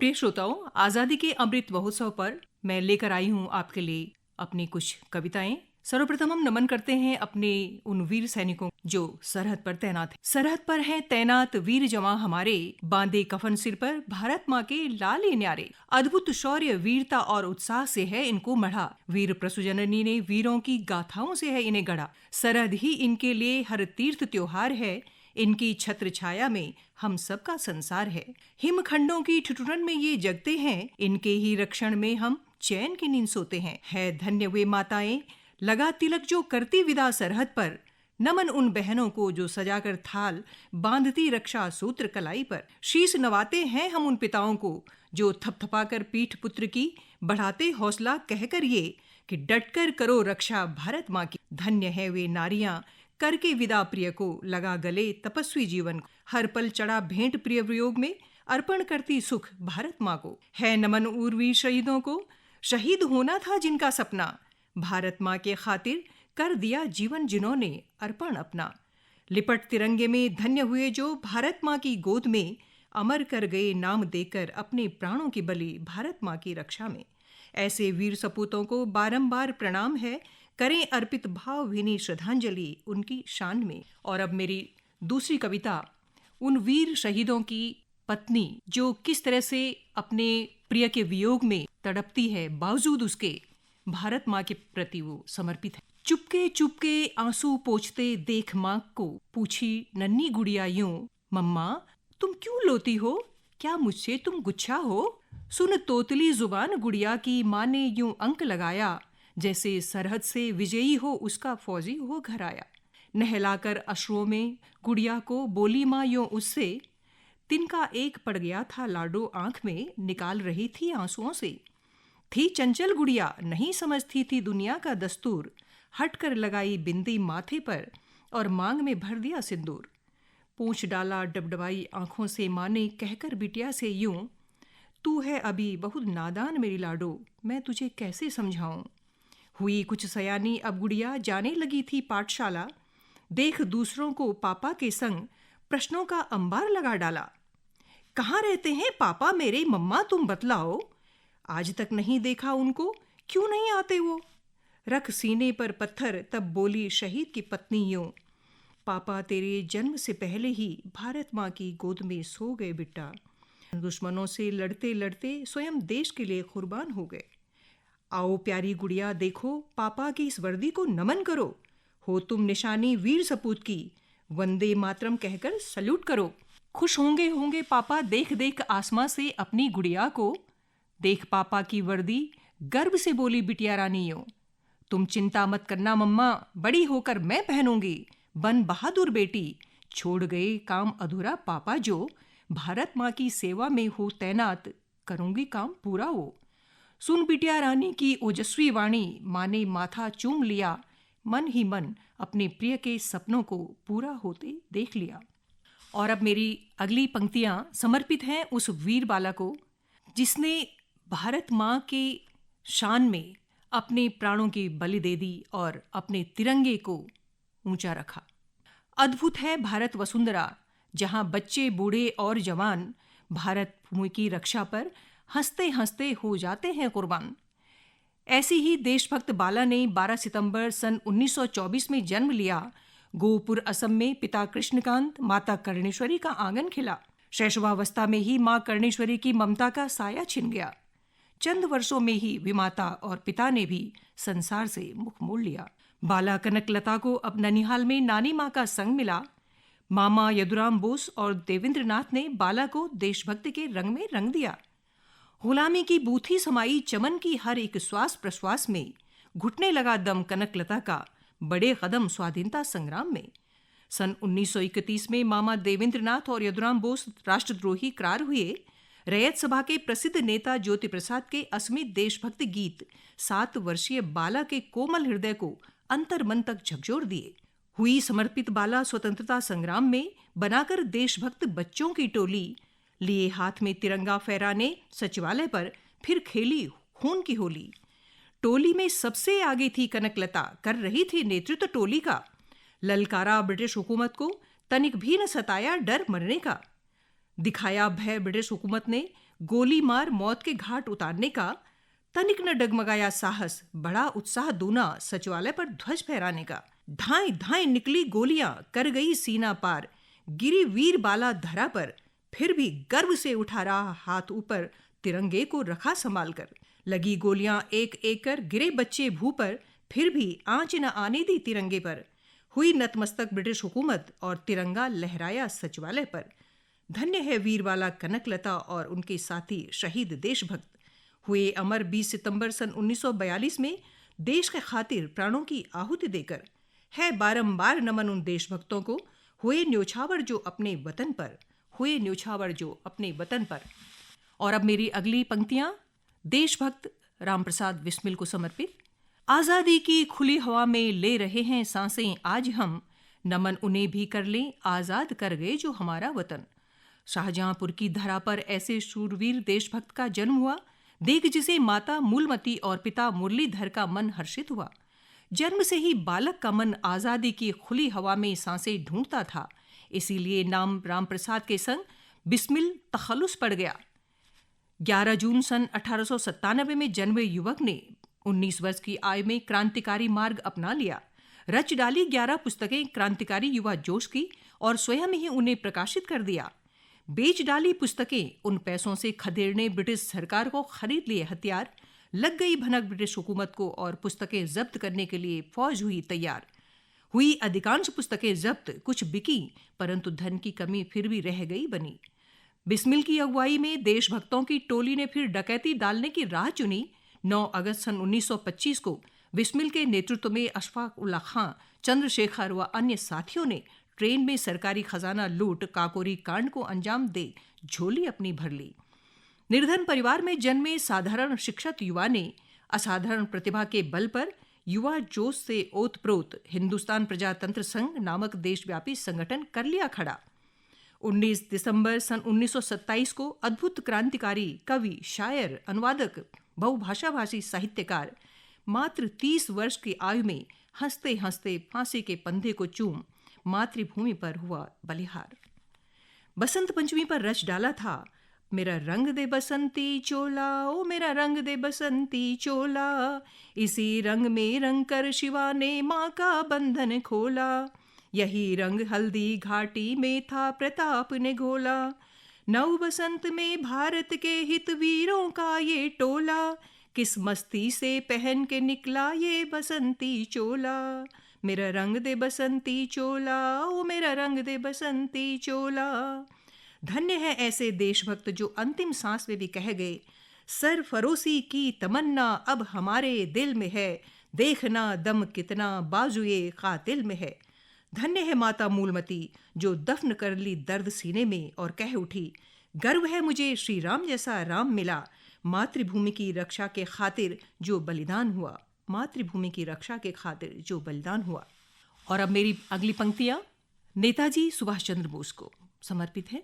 प्रिय श्रोताओं, आजादी के अमृत महोत्सव पर मैं लेकर आई हूँ आपके लिए अपनी कुछ कविताएं। सर्वप्रथम हम नमन करते हैं अपने उन वीर सैनिकों जो सरहद पर तैनात हैं। सरहद पर हैं तैनात वीर जवान हमारे, बांधे कफन सिर पर भारत माँ के लाले न्यारे। अद्भुत शौर्य, वीरता और उत्साह से है इनको मढ़ा, वीर प्रसुजननी ने वीरों की गाथाओं से है इन्हें गढ़ा। सरहद ही इनके लिए हर तीर्थ त्योहार है, इनकी छत्र छाया में हम सबका संसार है। हिमखंडों की ठिठुरन में ये जगते हैं, इनके ही रक्षण में हम चैन की नींद सोते हैं। है धन्य वे माताएं, लगा तिलक जो करती विदा सरहद पर, नमन उन बहनों को जो सजाकर थाल बांधती रक्षा सूत्र कलाई पर। शीश नवाते हैं हम उन पिताओं को जो थपथपाकर पीठ पुत्र की बढ़ाते हौसला कहकर ये कि डटकर करो रक्षा भारत माँ की। धन्य है वे नारियां, करके विदा प्रिय को लगा गले तपस्वी जीवन को। हर पल चढ़ा भेंट प्रिय वियोग में, अर्पण करती सुख भारत माँ को। है नमन उर्वीर शहीदों को, शहीद होना था जिनका सपना, भारत माँ के खातिर कर दिया जीवन जिन्होंने अर्पण अपना। लिपट तिरंगे में धन्य हुए जो भारत माँ की गोद में, अमर कर गए नाम देकर अपने प्राणों की बलि भारत माँ की रक्षा में। ऐसे वीर सपूतों को बारंबार प्रणाम है, करें अर्पित भावभीनी श्रद्धांजलि उनकी शान में। और अब मेरी दूसरी कविता उन वीर शहीदों की पत्नी जो किस तरह से अपने प्रिय के वियोग में तड़पती है, बावजूद उसके भारत माँ के प्रति वो समर्पित है। चुपके चुपके आंसू पोंछते देख माँ को, पूछी नन्ही गुड़िया यूं, मम्मा तुम क्यों लोती हो, क्या मुझसे तुम गुच्छा हो। सुन तोतली जुबान गुड़िया की, माँ ने यूं अंक लगाया, जैसे सरहद से विजयी हो उसका फौजी हो घर आया। नहलाकर अश्रुओं में गुड़िया को बोली माँ यूं उससे, तिनका एक पड़ गया था लाडो आंख में, निकाल रही थी आंसुओं से। थी चंचल गुड़िया, नहीं समझती थी दुनिया का दस्तूर, हट कर लगाई बिंदी माथे पर और मांग में भर दिया सिंदूर। पूंछ डाला डबडबाई आंखों से माँ ने, कहकर बिटिया से यूं, तू है अभी बहुत नादान मेरी लाडो, मैं तुझे कैसे समझाऊं। हुई कुछ सयानी अब गुड़िया, जाने लगी थी पाठशाला, देख दूसरों को पापा के संग प्रश्नों का अंबार लगा डाला। कहाँ रहते हैं पापा मेरे, मम्मा तुम बतलाओ, आज तक नहीं देखा उनको, क्यों नहीं आते वो। रख सीने पर पत्थर तब बोली शहीद की पत्नी यूं, पापा तेरे जन्म से पहले ही भारत माँ की गोद में सो गए बेटा, दुश्मनों से लड़ते लड़ते स्वयं देश के लिए कुर्बान हो गए। आओ प्यारी गुड़िया देखो, पापा की इस वर्दी को नमन करो, हो तुम निशानी वीर सपूत की, वंदे मातरम कहकर सल्यूट करो। खुश होंगे होंगे पापा देख देख आसमां से अपनी गुड़िया को, देख पापा की वर्दी गर्व से बोली बिटिया रानी यूं, तुम चिंता मत करना मम्मा, बड़ी होकर मैं पहनूंगी, बन बहादुर बेटी, छोड़ गए काम अधूरा पापा जो, भारत माँ की सेवा में हो तैनात, करूंगी काम पूरा वो। सुन बिटिया रानी की ओजस्वी वाणी, माँ ने माथा चूम लिया, मन ही मन अपने प्रिय के सपनों को पूरा होते देख लिया। और अब मेरी अगली पंक्तियां समर्पित हैं उस वीर बाला को जिसने भारत माँ के शान में अपने प्राणों की बलि दे दी और अपने तिरंगे को ऊंचा रखा। अद्भुत है भारत वसुंधरा, जहां बच्चे बूढ़े और जवान भारत भूमि की रक्षा पर हंसते हंसते हो जाते हैं कुर्बान। ऐसी ही देशभक्त बाला ने 12 सितंबर सन 1924 में जन्म लिया। गोपुर असम में पिता कृष्णकांत, माता कर्णेश्वरी का आंगन खिला। शैशवावस्था में ही मां कर्णेश्वरी की ममता का साया छिन गया। चंद वर्षों में ही विमाता और पिता ने भी संसार से मुख मोड़ लिया। बाला कनकलता को अब ननिहाल में नानी माँ का संग मिला। मामा यदुराम बोस और देवेंद्रनाथ ने बाला को देशभक्ति के रंग में रंग दिया। गुलामी की बूथी समाई चमन की हर एक श्वास प्रश्वास में, घुटने लगा दम कनकलता का बड़े कदम स्वाधीनता संग्राम में। सन 1931 में मामा देवेंद्रनाथ और यदुराम बोस राष्ट्रद्रोही करार हुए। रैयत सभा के प्रसिद्ध नेता ज्योति प्रसाद के अस्मित देशभक्ति गीत 7 वर्षीय बाला के कोमल हृदय को अंतर मन तक झकझोर दिए। हुई समर्पित बाला स्वतंत्रता संग्राम में, बनाकर देशभक्त बच्चों की टोली, लिए हाथ में तिरंगा फहराने सचिवालय पर फिर खेली खून की होली। टोली में सबसे आगे थी कनकलता, कर रही थी नेतृत्व टोली का। ललकारा ब्रिटिश हुकूमत को, तनिक भी न सताया डर मरने का। दिखाया भय ब्रिटिश हुकूमत ने, गोली मार मौत के घाट उतारने का, तनिक न डगमगाया साहस, बड़ा उत्साह दूना सचिवालय पर ध्वज फहराने का। धाएं धाएं निकली गोलियां, कर गई सीना पार, गिरी वीर बाला धरा पर, फिर भी गर्व से उठा रहा हाथ ऊपर, तिरंगे को रखा संभाल कर। लगी गोलियां एक एक कर, गिरे बच्चे भू पर, फिर भी आंच न आने दी तिरंगे पर। हुई नतमस्तक ब्रिटिश हुकूमत और तिरंगा लहराया सचिवालय पर। धन्य है वीरबाला कनकलता और उनके साथी शहीद देशभक्त, हुए अमर 20 सितंबर सन 1942 में देश के खातिर प्राणों की आहुति देकर। है बारंबार नमन उन देशभक्तों को, हुए न्योछावर जो अपने वतन पर, हुए न्योछावर जो अपने वतन पर। और अब मेरी अगली पंक्तियां देशभक्त रामप्रसाद बिस्मिल को समर्पित। आज़ादी की खुली हवा में ले रहे हैं सांसें आज हम, नमन उन्हें भी कर लें आज़ाद कर गए जो हमारा वतन। शाहजहांपुर की धरा पर ऐसे शूरवीर देशभक्त का जन्म हुआ, देख जिसे माता मूलमती और पिता मुरलीधर का मन हर्षित हुआ। जन्म से ही बालक का मन आज़ादी की खुली हवा में सांसें ढूंढता था, इसीलिए नाम रामप्रसाद के संग बिस्मिल तखल्लुस पड़ गया। 11 जून सन 1897 में जन्मे युवक ने 19 वर्ष की आयु में क्रांतिकारी मार्ग अपना लिया। रच डाली 11 पुस्तकें क्रांतिकारी युवा जोश की और स्वयं ही उन्हें प्रकाशित कर दिया। बेच डाली पुस्तकें, उन पैसों से खदेड़ने ब्रिटिश सरकार को खरीद लिए हथियार। लग गई भनक ब्रिटिश हुकूमत को और पुस्तकें जब्त करने के लिए फौज हुई तैयार। हुई अधिकांश पुस्तकें जब्त, कुछ बिकी, परंतु धन की कमी फिर भी रह गई बनी। बिस्मिल की अगुवाई में देशभक्तों की टोली ने फिर डकैती डालने की राह चुनी। 9 अगस्त सन 1925 को बिस्मिल के नेतृत्व में अशफाक उल्ला खां, चंद्रशेखर व अन्य साथियों ने ट्रेन में सरकारी खजाना लूट काकोरी कांड को अंजाम दे झोली अपनी भर ली। निर्धन परिवार में जन्मे साधारण शिक्षित युवा ने असाधारण प्रतिभा के बल पर युवा जोश से ओतप्रोत हिंदुस्तान प्रजातंत्र संघ नामक देशव्यापी संगठन कर लिया खड़ा। 19 दिसंबर सन 1927 को अद्भुत क्रांतिकारी कवि, शायर, अनुवादक, बहुभाषाभाषी साहित्यकार मात्र 30 वर्ष की आयु में हंसते हंसते फांसी के पंधे को चूम मातृभूमि पर हुआ बलिहार। बसंत पंचमी पर रच डाला था, मेरा रंग दे बसंती चोला, ओ मेरा रंग दे बसंती चोला, इसी रंग में रंग कर शिवा ने माँ का बंधन खोला। यही रंग हल्दी घाटी में था प्रताप ने घोला, नव बसंत में भारत के हित वीरों का ये टोला, किस मस्ती से पहन के निकला ये बसंती चोला। मेरा रंग दे बसंती चोला, ओ मेरा रंग दे बसंती चोला। धन्य है ऐसे देशभक्त जो अंतिम सांस में भी कह गए, सरफरोशी की तमन्ना अब हमारे दिल में है, देखना दम कितना बाजुए कातिल में है। धन्य है माता मूलमती जो दफन कर ली दर्द सीने में और कह उठी, गर्व है मुझे श्री राम जैसा राम मिला, मातृभूमि की रक्षा के खातिर जो बलिदान हुआ, मातृभूमि की रक्षा के खातिर जो बलिदान हुआ। और अब मेरी अगली पंक्तियां नेताजी सुभाष चंद्र बोस को समर्पित है।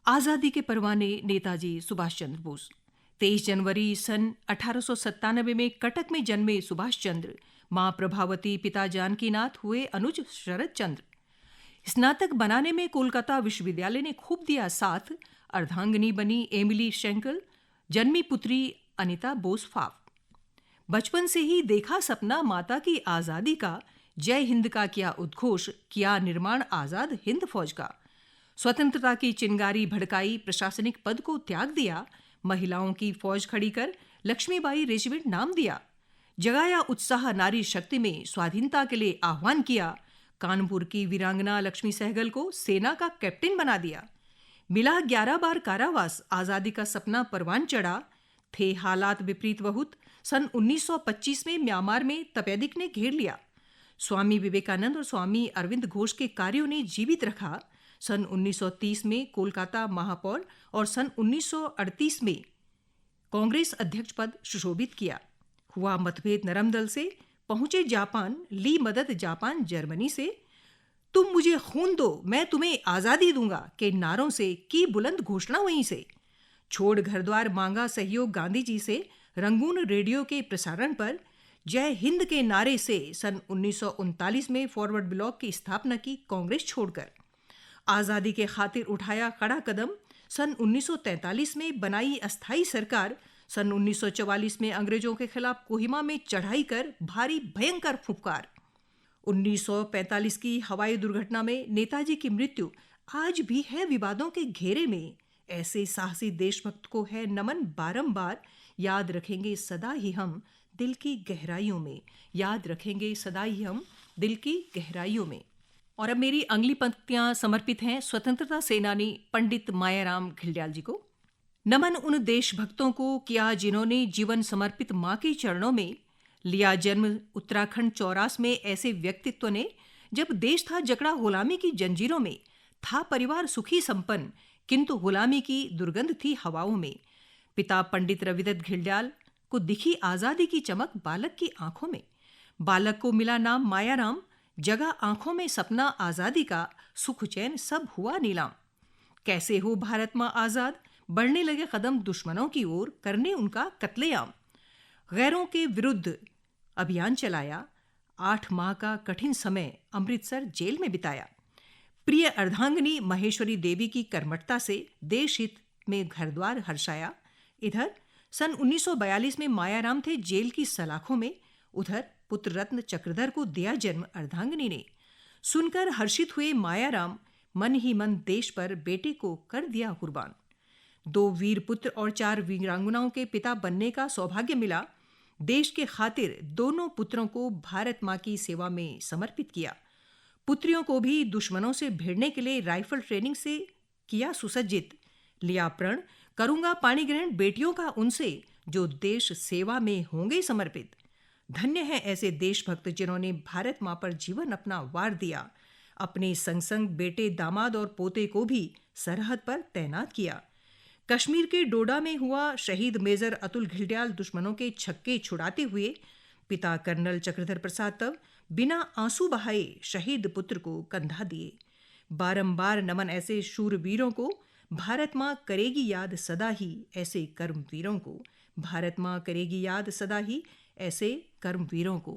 आज़ादी के परवाने नेताजी सुभाष चंद्र बोस। 23 जनवरी सन 1897 में कटक में जन्मे सुभाष चंद्र, मां प्रभावती, पिता जानकीनाथ, हुए अनुज शरद चंद्र। स्नातक बनाने में कोलकाता विश्वविद्यालय ने खूब दिया साथ। अर्धांगिनी बनी एमिली शेंकल, जन्मी पुत्री अनिता बोस फाफ। बचपन से ही देखा सपना माता की आज़ादी का, जय हिंद का किया उद्घोष, किया निर्माण आज़ाद हिंद फौज का। स्वतंत्रता की चिंगारी भड़काई, प्रशासनिक पद को त्याग दिया, महिलाओं की फौज खड़ी कर लक्ष्मीबाई रेजिमेंट नाम दिया। जगाया उत्साह नारी शक्ति में, स्वाधीनता के लिए आह्वान किया। कानपुर की वीरांगना लक्ष्मी सहगल को सेना का कैप्टन बना दिया। मिला 11 बार कारावास, आज़ादी का सपना परवान चढ़ा। थे हालात विपरीत बहुत, सन 1925 में म्यांमार में तपेदिक ने घेर लिया। स्वामी विवेकानंद और स्वामी अरविंद घोष के कार्यों ने जीवित रखा। सन 1930 में कोलकाता महापौर और सन 1938 में कांग्रेस अध्यक्ष पद सुशोभित किया। हुआ मतभेद नरम दल से, पहुंचे जापान, ली मदद जापान जर्मनी से। तुम मुझे खून दो मैं तुम्हें आज़ादी दूंगा के नारों से की बुलंद घोषणा वहीं से। छोड़ घर द्वार मांगा सहयोग गांधी जी से, रंगून रेडियो के प्रसारण पर। जय हिंद के नारे से सन 1939 में फॉरवर्ड ब्लॉक की स्थापना की कांग्रेस छोड़कर। आज़ादी के खातिर उठाया कड़ा कदम, सन 1943 में बनाई अस्थायी सरकार सन 1944 में अंग्रेजों के खिलाफ कोहिमा में चढ़ाई कर भारी भयंकर फुफकार। 1945 की हवाई दुर्घटना में नेताजी की मृत्यु आज भी है विवादों के घेरे में। ऐसे साहसी देशभक्त को है नमन बारंबार, याद रखेंगे सदा ही हम दिल की गहराइयों में, याद रखेंगे सदा ही हम दिल की गहराइयों में। और अब मेरी अगली पंक्तियां समर्पित हैं स्वतंत्रता सेनानी पंडित मायाराम घिल्डियाल जी को। नमन उन देशभक्तों को किया जिन्होंने जीवन समर्पित मां के चरणों में। लिया जन्म उत्तराखंड चौरास में ऐसे व्यक्तित्व ने जब देश था जकड़ा गुलामी की जंजीरों में, था परिवार सुखी संपन्न किंतु गुलामी की दुर्गंध थी हवाओं में। पिता पंडित रविदत्त घिल्डियाल को दिखी आजादी की चमक बालक की आंखों में। बालक को मिला नाम मायाराम, जगा आंखों में सपना आजादी का, सुख चैन सब हुआ नीलाम। कैसे हो भारत मां आजाद, बढ़ने लगे कदम दुश्मनों की ओर, करने उनका कत्लेआम। गैरों के विरुद्ध अभियान चलाया, 8 माह का कठिन समय अमृतसर जेल में बिताया। प्रिय अर्धांगिनी महेश्वरी देवी की कर्मठता से देश हित में घर द्वार हर्षाया। इधर सन 1942 में मायाराम थे जेल की सलाखों में, उधर पुत्र रत्न चक्रधर को दिया जन्म अर्धांगिनी ने। सुनकर हर्षित हुए मायाराम, मन ही मन देश पर बेटे को कर दिया कुर्बान। 2 वीर पुत्र और 4 वीरांगनाओं के पिता बनने का सौभाग्य मिला। देश के खातिर दोनों पुत्रों को भारत मां की सेवा में समर्पित किया। पुत्रियों को भी दुश्मनों से भिड़ने के लिए राइफल ट्रेनिंग से किया सुसज्जित। लिया प्रण, करूंगा पाणी ग्रहण बेटियों का उनसे, जो देश सेवा में होंगे समर्पित। धन्य है ऐसे देशभक्त जिन्होंने भारत मां पर जीवन अपना वार दिया। अपने संग संग बेटे, दामाद और पोते को भी सरहद पर तैनात किया। कश्मीर के डोडा में हुआ शहीद मेजर अतुल घिल्डियाल दुश्मनों के छक्के छुड़ाते हुए। पिता कर्नल चक्रधर प्रसाद तब बिना आंसू बहाए शहीद पुत्र को कंधा दिए। बारंबार नमन ऐसे शूरवीरों को, भारत मां करेगी याद सदा ही ऐसे कर्मवीरों को। भारत मां करेगी याद सदा ही ऐसे कर्मवीरों को।